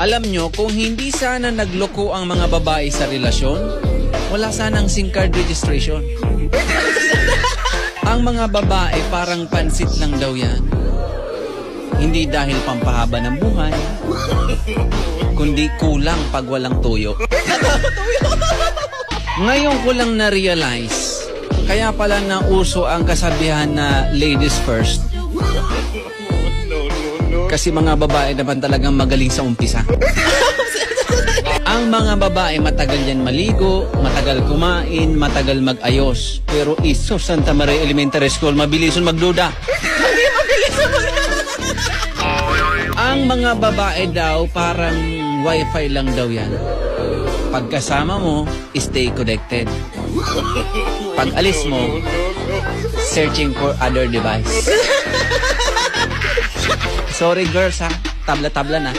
Alam nyo, kung hindi sana nagloko ang mga babae sa relasyon, wala sanang SIM card registration. Ang mga babae parang pansit lang daw yan. Hindi dahil pampahaba ng buhay, kundi kulang pag walang tuyo. Ngayon ko lang na-realize, kaya pala nauso ang kasabihan na ladies first. Kasi mga babae naman talagang magaling sa umpisa. Ang mga babae matagal yan maligo, matagal kumain, matagal mag-ayos. Pero iso Santa Maria Elementary School, mabilison magduda. Ang mga babae daw parang wifi lang daw yan. Pagkasama mo, stay connected. Pag alis mo, searching for other device. Sorry girls ha, tabla-tabla na.